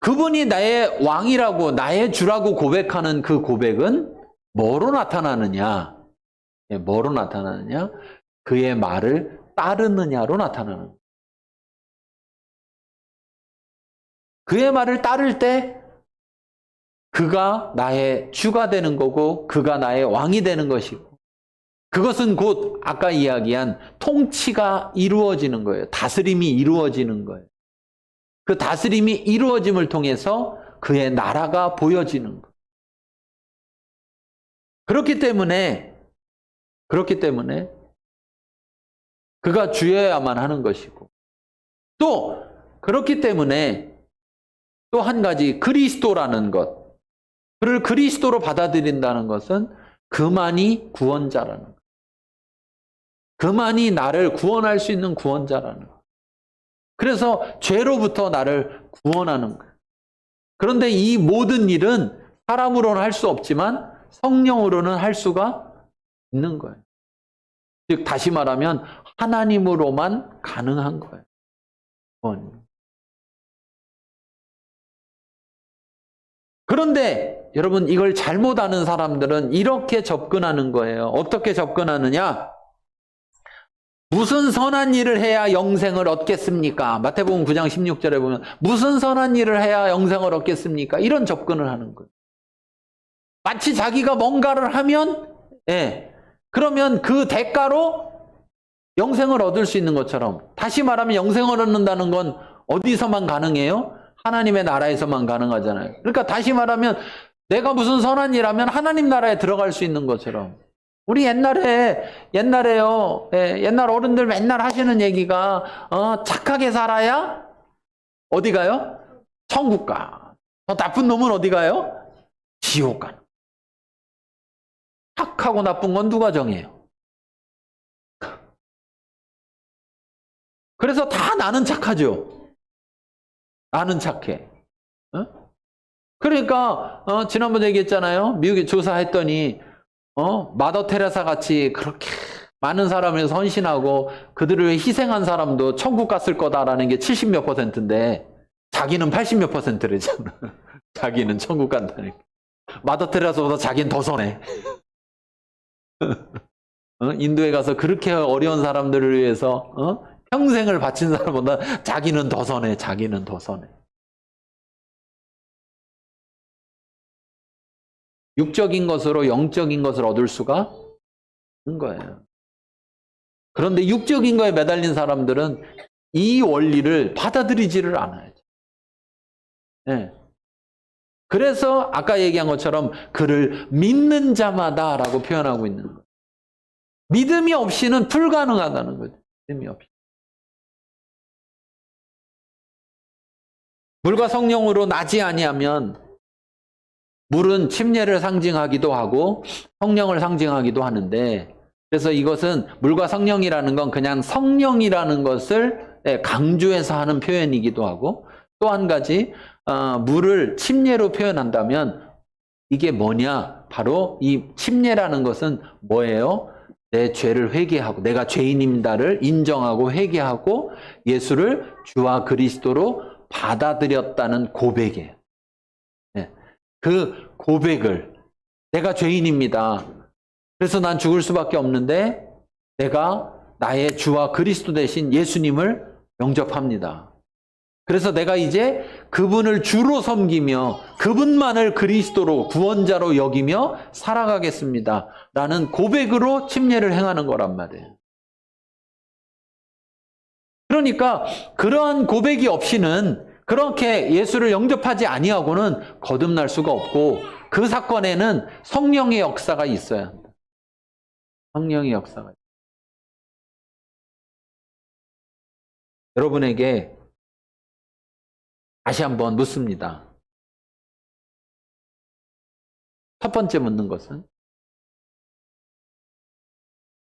그분이 나의 왕이라고, 나의 주라고 고백하는 그 고백은 뭐로 나타나느냐? 뭐로 나타나느냐? 그의 말을 따르느냐로 나타나는 거예요. 그의 말을 따를 때 그가 나의 주가 되는 거고 그가 나의 왕이 되는 것이고, 그것은 곧 아까 이야기한 통치가 이루어지는 거예요. 다스림이 이루어지는 거예요. 그 다스림이 이루어짐을 통해서 그의 나라가 보여지는 거예요. 그렇기 때문에 그가 주여야만 하는 것이고, 또 그렇기 때문에 또 한 가지, 그리스도라는 것, 그를 그리스도로 받아들인다는 것은 그만이 구원자라는 것, 그만이 나를 구원할 수 있는 구원자라는 것. 그래서 죄로부터 나를 구원하는 거예요. 그런데 이 모든 일은 사람으로는 할 수 없지만 성령으로는 할 수가 있는 거예요. 즉 다시 말하면 하나님으로만 가능한 거예요. 그런데 여러분, 이걸 잘못 아는 사람들은 이렇게 접근하는 거예요. 어떻게 접근하느냐? 무슨 선한 일을 해야 영생을 얻겠습니까? 마태복음 9장 16절에 보면 무슨 선한 일을 해야 영생을 얻겠습니까? 이런 접근을 하는 거예요. 마치 자기가 뭔가를 하면, 그러면 그 대가로 영생을 얻을 수 있는 것처럼. 다시 말하면 영생을 얻는다는 건 어디서만 가능해요? 하나님의 나라에서만 가능하잖아요. 그러니까 다시 말하면 내가 무슨 선한 일 하면 하나님 나라에 들어갈 수 있는 것처럼. 우리 옛날에요. 옛날 어른들 맨날 하시는 얘기가, 착하게 살아야 어디 가요? 천국 가. 더 나쁜 놈은 어디 가요? 지옥 가는. 착하고 나쁜 건 누가 정해요? 그래서 다 나는 착하죠. 나는 착해. 그러니까 지난번에 얘기했잖아요. 미국에 조사했더니 마더 테레사 같이 그렇게 많은 사람을 선신하고 그들을 위해 희생한 사람도 천국 갔을 거다라는 게 70몇 %인데 자기는 80몇 %래잖아. 자기는 천국 간다니까. 마더 테레사보다 자기는 더 선해. 인도에 가서 그렇게 어려운 사람들을 위해서 평생을 바친 사람보다 자기는 더 선해. 자기는 더 선해. 육적인 것으로 영적인 것을 얻을 수가 없는 거예요. 그런데 육적인 거에 매달린 사람들은 이 원리를 받아들이지를 않아요. 그래서 아까 얘기한 것처럼 그를 믿는 자마다라고 표현하고 있는 거예요. 믿음이 없이는 불가능하다는 거죠. 믿음이 없이. 물과 성령으로 나지 아니하면, 물은 침례를 상징하기도 하고 성령을 상징하기도 하는데, 그래서 이것은 물과 성령이라는 건 그냥 성령이라는 것을 강조해서 하는 표현이기도 하고, 또 한 가지 물을 침례로 표현한다면 이게 뭐냐? 바로 이 침례라는 것은 뭐예요? 내 죄를 회개하고 내가 죄인입니다를 인정하고 회개하고 예수를 주와 그리스도로 받아들였다는 고백이에요. 그 고백을, 내가 죄인입니다. 그래서 난 죽을 수밖에 없는데 내가 나의 주와 그리스도 되신 예수님을 영접합니다. 그래서 내가 이제 그분을 주로 섬기며 그분만을 그리스도로 구원자로 여기며 살아가겠습니다. 라는 고백으로 침례를 행하는 거란 말이에요. 그러니까 그러한 고백이 없이는, 그렇게 예수를 영접하지 아니하고는 거듭날 수가 없고, 그 사건에는 성령의 역사가 있어야 한다. 성령의 역사가. 여러분에게 다시 한번 묻습니다. 첫 번째 묻는 것은,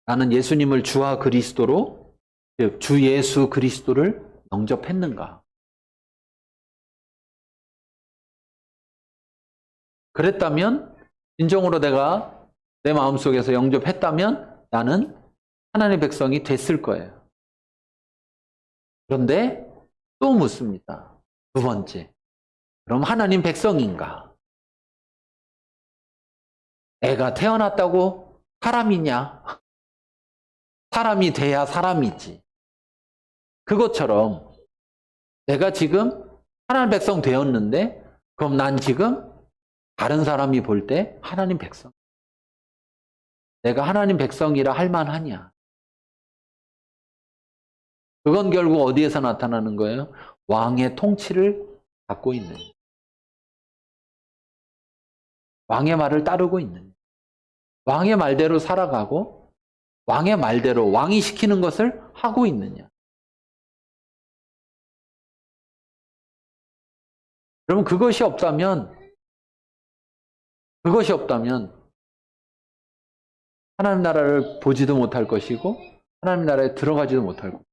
나는 예수님을 주와 그리스도로, 즉 주 예수 그리스도를 영접했는가? 그랬다면, 진정으로 내가 내 마음속에서 영접했다면 나는 하나님의 백성이 됐을 거예요. 그런데 또 묻습니다. 두 번째, 그럼 하나님 백성인가? 애가 태어났다고 사람이냐? 사람이 돼야 사람이지. 그것처럼 내가 지금 하나님 백성 되었는데 그럼 난 지금 다른 사람이 볼 때 하나님 백성. 내가 하나님 백성이라 할 만하냐? 그건 결국 어디에서 나타나는 거예요? 왕의 통치를 받고 있는. 왕의 말을 따르고 있는. 왕의 말대로 살아가고 왕의 말대로 왕이 시키는 것을 하고 있느냐. 여러분 그것이 없다면 하나님 나라를 보지도 못할 것이고 하나님 나라에 들어가지도 못할 것이고.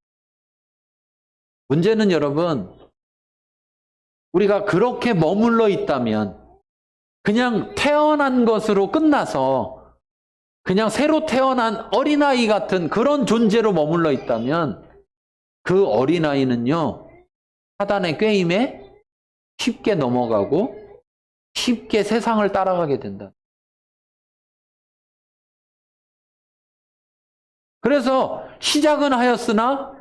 문제는 여러분 우리가 그렇게 머물러 있다면 그냥 태어난 것으로 끝나서 그냥 새로 태어난 어린아이 같은 그런 존재로 머물러 있다면 그 어린아이는요 사단의 꾀임에 쉽게 넘어가고 쉽게 세상을 따라가게 된다. 그래서 시작은 하였으나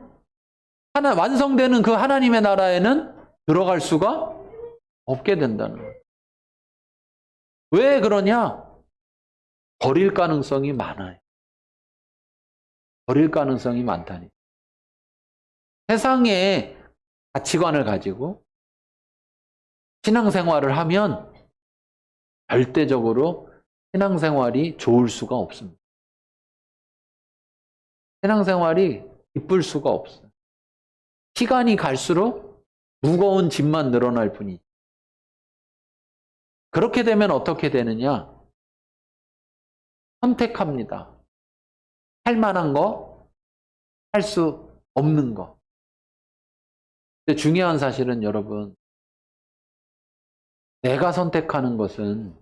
완성되는 그 하나님의 나라에는 들어갈 수가 없게 된다는 거예요. 왜 그러냐? 버릴 가능성이 많아요. 버릴 가능성이 많다니. 세상의 가치관을 가지고 신앙생활을 하면 절대적으로 신앙생활이 좋을 수가 없습니다. 신앙생활이 기쁠 수가 없어요. 시간이 갈수록 무거운 짐만 늘어날 뿐이지. 그렇게 되면 어떻게 되느냐? 선택합니다. 할 만한 거, 할 수 없는 거. 근데 중요한 사실은 여러분, 내가 선택하는 것은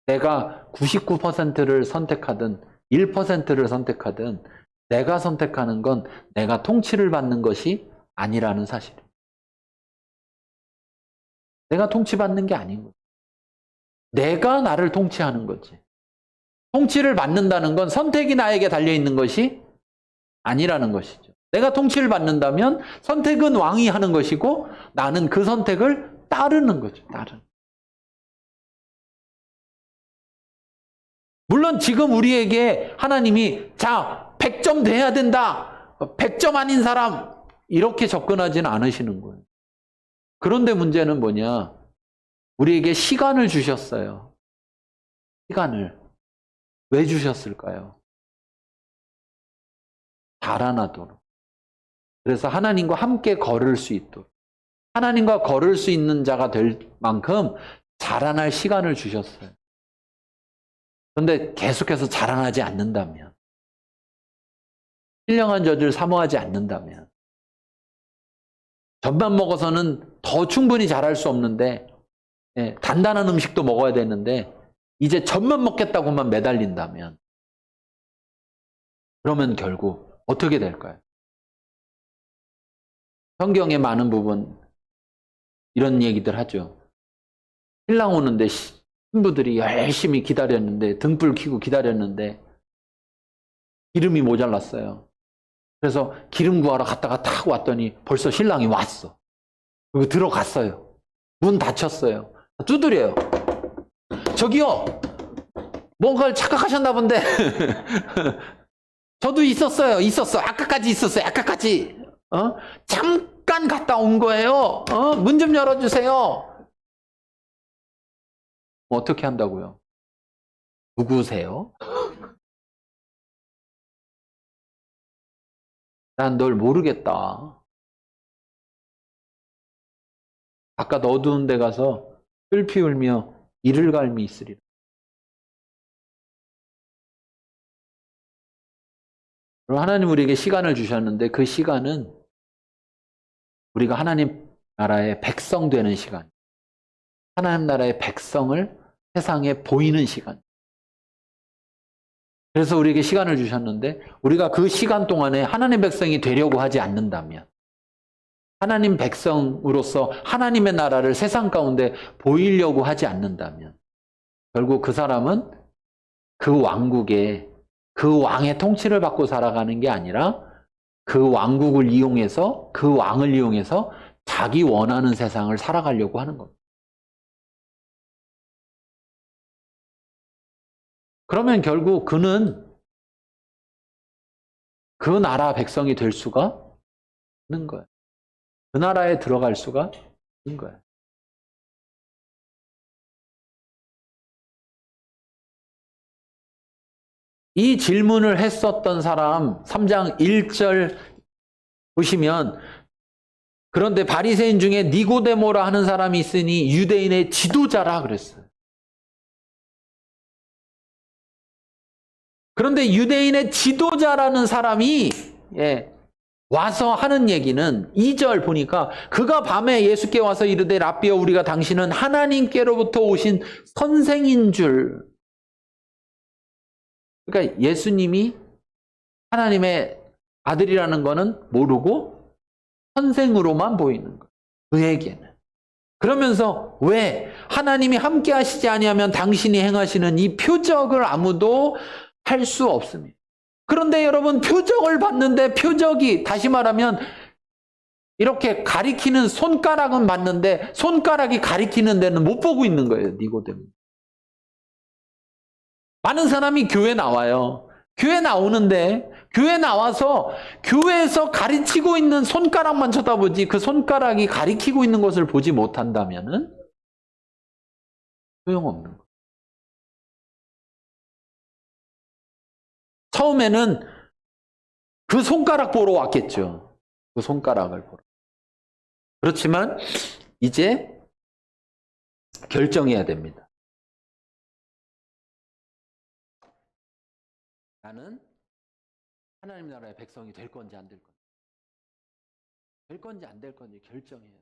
내가 99%를 선택하든 1%를 선택하든 내가 선택하는 건 내가 통치를 받는 것이 아니라는 사실이에요. 내가 통치받는 게 아닌 거죠. 내가 나를 통치하는 거지. 통치를 받는다는 건 선택이 나에게 달려있는 것이 아니라는 것이죠. 내가 통치를 받는다면 선택은 왕이 하는 것이고 나는 그 선택을 따르는 거죠. 물론 지금 우리에게 하나님이 자 100점 돼야 된다. 100점 아닌 사람 이렇게 접근하지는 않으시는 거예요. 그런데 문제는 뭐냐? 우리에게 시간을 주셨어요. 시간을. 왜 주셨을까요? 자라나도록. 그래서 하나님과 함께 걸을 수 있도록. 하나님과 걸을 수 있는 자가 될 만큼 자라날 시간을 주셨어요. 그런데 계속해서 자라나지 않는다면, 신령한 젖을 사모하지 않는다면, 젖만 먹어서는 더 충분히 자랄 수 없는데, 단단한 음식도 먹어야 되는데, 이제 젖만 먹겠다고만 매달린다면, 그러면 결국 어떻게 될까요? 성경의 많은 부분, 이런 얘기들 하죠. 신랑 오는데 신부들이 열심히 기다렸는데, 등불 켜고 기다렸는데, 기름이 모자랐어요. 그래서 기름 구하러 갔다가 탁 왔더니 벌써 신랑이 왔어. 그리고 들어갔어요. 문 닫혔어요. 두드려요. 저기요! 뭔가를 착각하셨나 본데. 저도 있었어요. 아까까지 있었어요. 아까까지. 잠깐 갔다 온 거예요. 문 좀 열어주세요. 어떻게 한다고요? 누구세요? 난 널 모르겠다. 바깥 어두운 데 가서 뜰피 울며 이를 갈미 있으리라. 하나님 우리에게 시간을 주셨는데 그 시간은 우리가 하나님 나라의 백성 되는 시간. 하나님 나라의 백성을 세상에 보이는 시간. 그래서 우리에게 시간을 주셨는데 우리가 그 시간 동안에 하나님 백성이 되려고 하지 않는다면 하나님 백성으로서 하나님의 나라를 세상 가운데 보이려고 하지 않는다면 결국 그 사람은 그 왕국에 그 왕의 통치를 받고 살아가는 게 아니라 그 왕국을 이용해서 그 왕을 이용해서 자기 원하는 세상을 살아가려고 하는 겁니다. 그러면 결국 그는 그 나라 백성이 될 수가 없는 거예요. 그 나라에 들어갈 수가 없는 거예요. 이 질문을 했었던 사람 3장 1절 보시면 그런데 바리새인 중에 니고데모라 하는 사람이 있으니 유대인의 지도자라 그랬어요. 그런데 유대인의 지도자라는 사람이 와서 하는 얘기는 2절 보니까 그가 밤에 예수께 와서 이르되 랍비여 우리가 당신은 하나님께로부터 오신 선생인 줄. 그러니까 예수님이 하나님의 아들이라는 거는 모르고 선생으로만 보이는 거예요. 그에게는. 그러면서 왜 하나님이 함께 하시지 아니하면 당신이 행하시는 이 표적을 아무도 할 수 없습니다. 그런데 여러분 표적을 봤는데 표적이 다시 말하면 이렇게 가리키는 손가락은 맞는데 손가락이 가리키는 데는 못 보고 있는 거예요. 니고데모. 많은 사람이 교회 나와요. 교회 나오는데 교회 나와서 교회에서 가르치고 있는 손가락만 쳐다보지 그 손가락이 가리키고 있는 것을 보지 못한다면은 소용없는 거예요. 처음에는 그 손가락 보러 왔겠죠. 그 손가락을 보러. 그렇지만 이제 결정해야 됩니다. 나는 하나님 나라의 백성이 될 건지 안 될 건지. 될 건지 안 될 건지 결정해야 돼.